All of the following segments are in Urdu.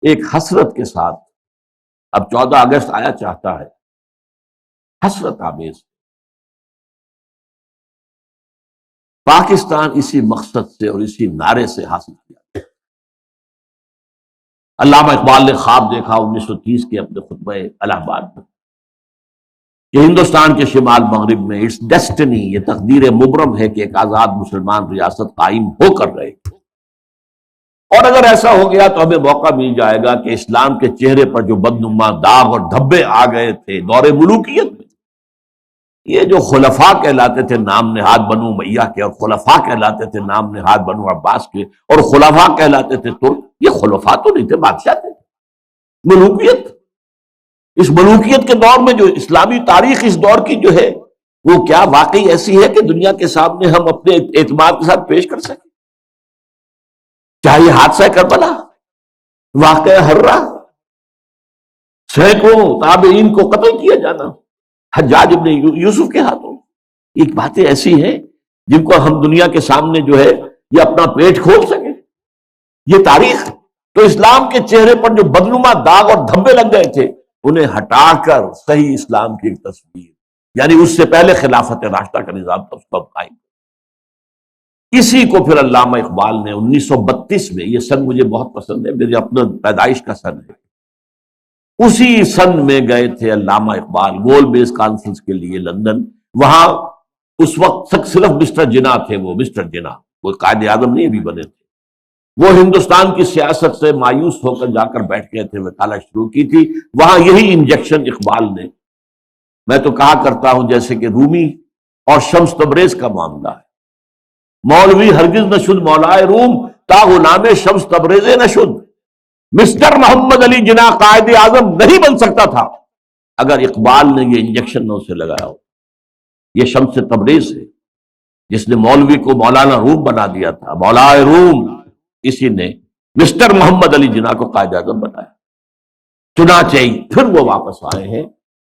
ایک حسرت کے ساتھ اب 14 اگست آیا چاہتا ہے، حسرت آمیز پاکستان اسی مقصد سے اور اسی نعرے سے حاصل کیا۔ علامہ اقبال نے خواب دیکھا 1930 کے اپنے خطبہ الہ آباد میں کہ ہندوستان کے شمال مغرب میں اٹس ڈیسٹنی، یہ تقدیر مبرم ہے کہ ایک آزاد مسلمان ریاست قائم ہو کر رہے گی، اور اگر ایسا ہو گیا تو ہمیں موقع مل جائے گا کہ اسلام کے چہرے پر جو بدنما داغ اور دھبے آ گئے تھے دور ملوکیت میں، یہ جو خلفاء کہلاتے تھے نام نہاد بنو امیہ کے، اور خلفاء کہلاتے تھے نام نہاد بنو عباس کے، اور خلفاء کہلاتے تھے ترک، یہ خلفاء تو نہیں تھے، بادشاہ تھے۔ ملوکیت، اس ملوکیت کے دور میں جو اسلامی تاریخ اس دور کی جو ہے وہ کیا واقعی ایسی ہے کہ دنیا کے سامنے ہم اپنے اعتماد کے ساتھ پیش کر سکیں؟ چاہے حادثہ کربلا، واقعہ ہررا، سینکڑوں تابعین کو قتل کیا جانا حجاج ابن یوسف کے ہاتھوں، ایک باتیں ایسی ہیں جن کو ہم دنیا کے سامنے جو ہے یہ اپنا پیٹ کھول سکیں، یہ تاریخ۔ تو اسلام کے چہرے پر جو بدنما داغ اور دھبے لگ گئے تھے انہیں ہٹا کر صحیح اسلام کی ایک تصویر، یعنی اس سے پہلے خلافت راشدہ کا نظام تھا، اس کو قائم۔ اسی کو پھر علامہ اقبال نے 1932 میں، یہ سن مجھے بہت پسند ہے، میری اپنا پیدائش کا سن ہے، اسی سن میں گئے تھے علامہ اقبال گول بیس کانفرنس کے لیے لندن۔ وہاں اس وقت تک صرف مسٹر جناح تھے، وہ مسٹر جناح، وہ قائد اعظم نہیں ابھی بنے تھے، وہ ہندوستان کی سیاست سے مایوس ہو کر جا کر بیٹھ گئے تھے، وکالت شروع کی تھی۔ وہاں یہی انجیکشن اقبال نے، میں تو کہا کرتا ہوں جیسے کہ رومی اور شمس تبریز کا معاملہ ہے، مولوی ہرگز نہ شد مولائے روم تا غلام شمس تبریز نہ شد، مسٹر محمد علی جناح قائد اعظم نہیں بن سکتا تھا اگر اقبال نے یہ انجیکشن نہ اسے لگایا ہو۔ یہ شمس تبریز ہے جس نے مولوی کو مولانا روم بنا دیا تھا، مولائے روم، اسی نے مسٹر محمد علی جناح کو قائد اعظم بنایا۔ چنانچہ پھر وہ واپس آئے ہیں،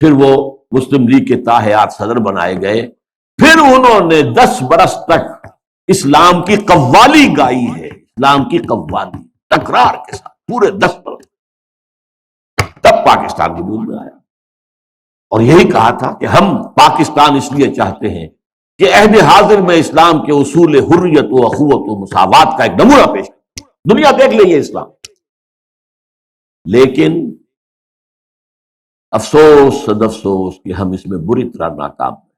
پھر وہ مسلم لیگ کے تاحیات صدر بنائے گئے، پھر انہوں نے 10 برس تک اسلام کی قوالی گائی ہے، اسلام کی قوالی تکرار کے ساتھ پورے 10 برس، تب پاکستان وجود میں آیا۔ اور یہی کہا تھا کہ ہم پاکستان اس لیے چاہتے ہیں کہ عہد حاضر میں اسلام کے اصول حریت و اخوت و مساوات کا ایک نمونہ پیش کریں، دنیا دیکھ لے یہ اسلام۔ لیکن افسوس صد افسوس کہ ہم اس میں بری طرح ناکام ہیں،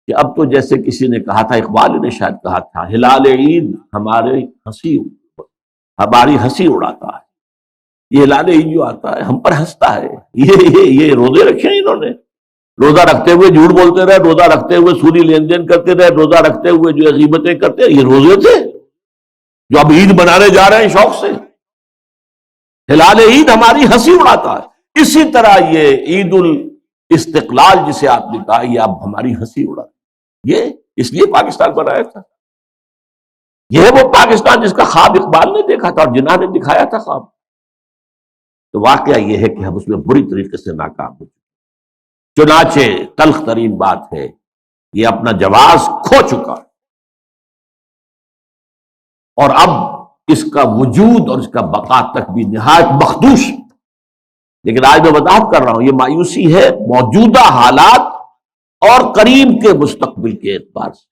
کہ اب تو جیسے کسی نے کہا تھا، اقبال نے شاید کہا تھا، ہلال عید ہماری ہنسی اڑاتا ہے، یہ ہلال عید جو آتا ہے ہم پر ہنستا ہے، یہ روزے رکھے ہیں انہوں نے، روزہ رکھتے ہوئے جھوٹ بولتے رہے، روزہ رکھتے ہوئے سودی لین دین کرتے رہے، روزہ رکھتے ہوئے جو غیبتیں کرتے رہے، یہ روزے تھے جو اب عید منانے جا رہے ہیں شوق سے۔ ہلال عید ہماری ہنسی اڑاتا ہے، اسی طرح یہ عید الاستقلال جسے آپ نے کہا یہ اب ہماری ہنسی اڑاتا ہے۔ یہ اس لیے پاکستان بنایا تھا، یہ وہ پاکستان جس کا خواب اقبال نے دیکھا تھا اور جناح نے دکھایا تھا خواب۔ تو واقعہ یہ ہے کہ ہم اس میں بری طریقے سے ناکام ہو چکے، چنانچہ تلخ ترین بات ہے یہ اپنا جواز کھو چکا، اور اب اس کا وجود اور اس کا بقا تک بھی نہایت مخدوش۔ لیکن آج میں وضاحت کر رہا ہوں، یہ مایوسی ہے موجودہ حالات اور قریب کے مستقبل کے اعتبار سے،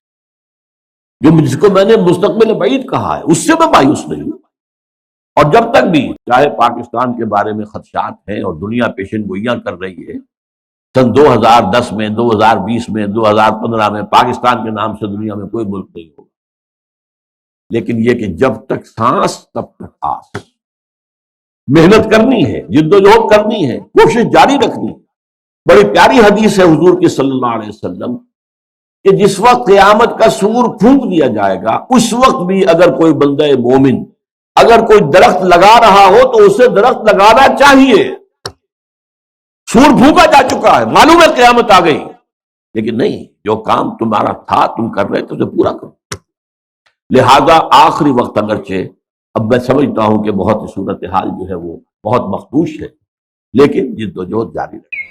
جس کو میں نے مستقبل بعید کہا ہے اس سے میں مایوس نہیں ہوں۔ اور جب تک بھی چاہے پاکستان کے بارے میں خدشات ہیں اور دنیا پیشن گوئیاں کر رہی ہے، سن 2010 میں، 2020 میں، 2015 میں پاکستان کے نام سے دنیا میں کوئی ملک نہیں ہوگا، لیکن یہ کہ جب تک سانس تب تک آس، محنت کرنی ہے، جد و جہد کرنی ہے، کوشش جاری رکھنی ہے۔ بڑی پیاری حدیث ہے حضور کی صلی اللہ علیہ وسلم کہ جس وقت قیامت کا سور پھونک دیا جائے گا اس وقت بھی اگر کوئی بندہ مومن اگر کوئی درخت لگا رہا ہو تو اسے درخت لگانا چاہیے۔ سور پھونکا جا چکا ہے، معلوم ہے قیامت آ گئی، لیکن نہیں، جو کام تمہارا تھا تم کر رہے تو اسے پورا کرو۔ لہذا آخری وقت اگرچہ اب میں سمجھتا ہوں کہ بہت صورتحال جو ہے وہ بہت مخدوش ہے، لیکن جد و جہد جاری رہے۔